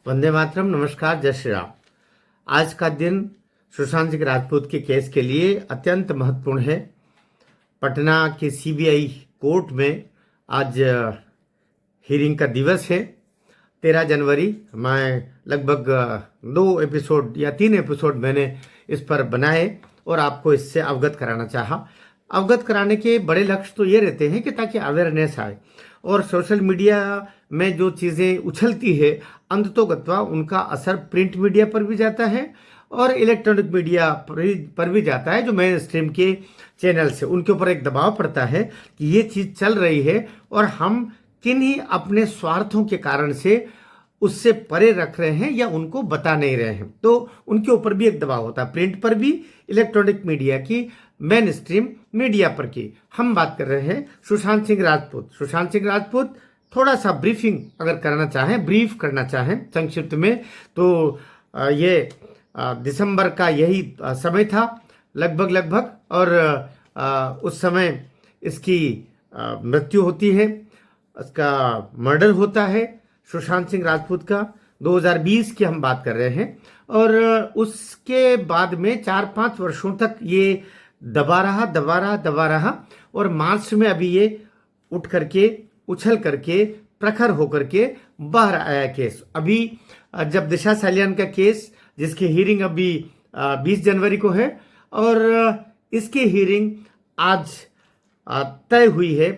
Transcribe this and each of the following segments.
वंदे मातरम। नमस्कार, जय श्री राम। आज का दिन सुशांत सिंह राजपूत के केस के लिए अत्यंत महत्वपूर्ण है। पटना के सीबीआई कोर्ट में आज हियरिंग का दिवस है। 13 जनवरी। मैं लगभग 2 एपिसोड या 3 एपिसोड मैंने इस पर बनाए और आपको इससे अवगत कराना चाहा। अवगत कराने के बड़े लक्ष्य तो ये रहते हैं कि ताकि अवेयरनेस आए और सोशल मीडिया में जो चीज़ें उछलती है अंततोगत्वा उनका असर प्रिंट मीडिया पर भी जाता है और इलेक्ट्रॉनिक मीडिया पर भी जाता है। जो मेन स्ट्रीम के चैनल से उनके ऊपर एक दबाव पड़ता है कि ये चीज़ चल रही है और हम किन्हीं अपने स्वार्थों के कारण से उससे परे रख रहे हैं या उनको बता नहीं रहे हैं, तो उनके ऊपर भी एक दबाव होता है, प्रिंट पर भी, इलेक्ट्रॉनिक मीडिया की, मेन स्ट्रीम मीडिया पर की। हम बात कर रहे हैं सुशांत सिंह राजपूत। थोड़ा सा ब्रीफिंग अगर करना चाहें, ब्रीफ करना चाहें संक्षिप्त में, तो ये दिसंबर का यही समय था लगभग और उस समय इसकी मृत्यु होती है, इसका मर्डर होता है सुशांत सिंह राजपूत का। 2020 की हम बात कर रहे हैं और उसके बाद में 4-5 वर्षों तक ये दबा रहा और मार्च में अभी ये उठ करके, उछल करके, प्रखर होकर के बाहर आया केस। अभी जब दिशा सालियान का केस, जिसकी हियरिंग अभी 20 जनवरी को है और इसकी हियरिंग आज तय हुई है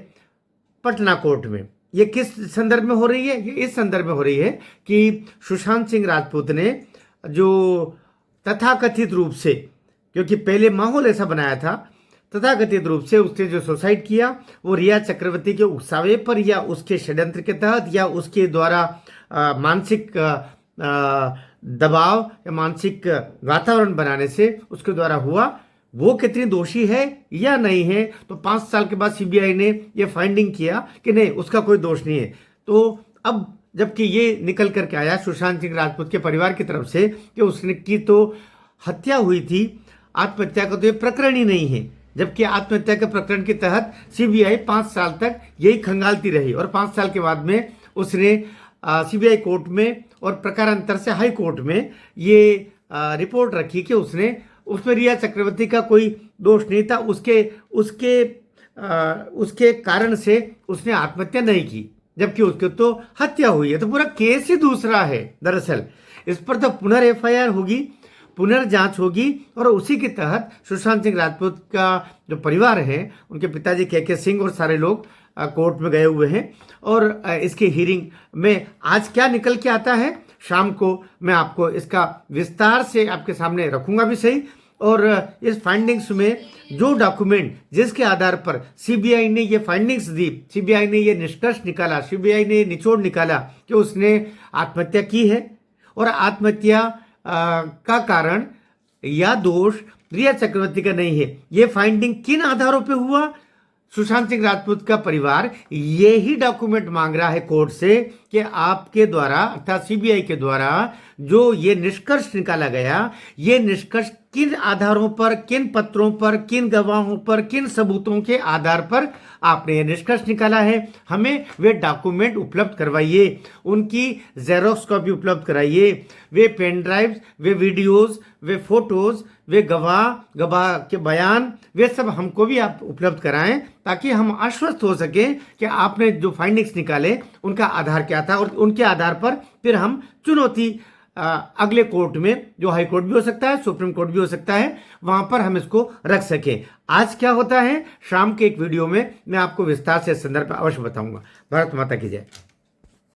पटना कोर्ट में। ये किस संदर्भ में हो रही है? ये इस संदर्भ में हो रही है कि सुशांत सिंह राजपूत ने जो तथाकथित रूप से, क्योंकि पहले माहौल ऐसा बनाया था, तथाकथित रूप से उसने जो सुसाइड किया वो रिया चक्रवर्ती के उकसावे पर या उसके षड्यंत्र के तहत या उसके द्वारा मानसिक दबाव या मानसिक वातावरण बनाने से उसके द्वारा हुआ। वो कितनी दोषी है या नहीं है, तो 5 साल के बाद सीबीआई ने ये फाइंडिंग किया कि नहीं, उसका कोई दोष नहीं है। तो अब जबकि ये निकल करके आया सुशांत सिंह राजपूत के परिवार की तरफ से कि उसने की तो हत्या हुई थी, आत्महत्या का तो ये प्रकरण ही नहीं है, जबकि आत्महत्या के प्रकरण के तहत सीबीआई 5 साल तक यही खंगालती रही और 5 साल के बाद में उसने सीबीआई कोर्ट में और प्रकारांतर से हाई कोर्ट में ये रिपोर्ट रखी कि उसमें रिया चक्रवर्ती का कोई दोष नहीं था, उसके कारण से उसने आत्महत्या नहीं की, जबकि उसकी तो हत्या हुई है। तो पूरा केस ही दूसरा है दरअसल। इस पर तो एफआईआर होगी, पुनर्जांच होगी और उसी के तहत सुशांत सिंह राजपूत का जो परिवार है, उनके पिताजी के सिंह और सारे लोग कोर्ट में गए हुए हैं और इसकी हियरिंग में आज क्या निकल के आता है, शाम को मैं आपको इसका विस्तार से आपके सामने रखूंगा भी सही। और इस फाइंडिंग्स में जो डॉक्यूमेंट जिसके आधार पर सीबीआई ने ये फाइंडिंग्स दी, सीबीआई ने ये निष्कर्ष निकाला, सीबीआई ने निचोड़ निकाला कि उसने आत्महत्या की है और आत्महत्या का कारण या दोष रिया चक्रवर्ती का नहीं है। ये फाइंडिंग किन आधारों पे हुआ? सुशांत सिंह राजपूत का परिवार ये ही डॉक्यूमेंट मांग रहा है कोर्ट से कि आपके द्वारा अर्थात सीबीआई के द्वारा जो ये निष्कर्ष निकाला गया, ये निष्कर्ष किन आधारों पर, किन पत्रों पर, किन गवाहों पर, किन सबूतों के आधार पर आपने ये निष्कर्ष निकाला है, हमें वे डॉक्यूमेंट उपलब्ध करवाइए, उनकी जेरोक्स कॉपी उपलब्ध कराइए, वे पेन ड्राइव, वे वीडियोस, वे फोटोज, वे गवाह के बयान, वे सब हमको भी आप उपलब्ध कराएं ताकि हम आश्वस्त हो सकें कि आपने जो फाइंडिंग्स निकाले उनका आधार क्या था और उनके आधार पर फिर हम चुनौती अगले कोर्ट में, जो हाई कोर्ट भी हो सकता है, सुप्रीम कोर्ट भी हो सकता है, वहां पर हम इसको रख सकें। आज क्या होता है, शाम के एक वीडियो में मैं आपको विस्तार से इस संदर्भ में अवश्य बताऊंगा। भारत माता की जय।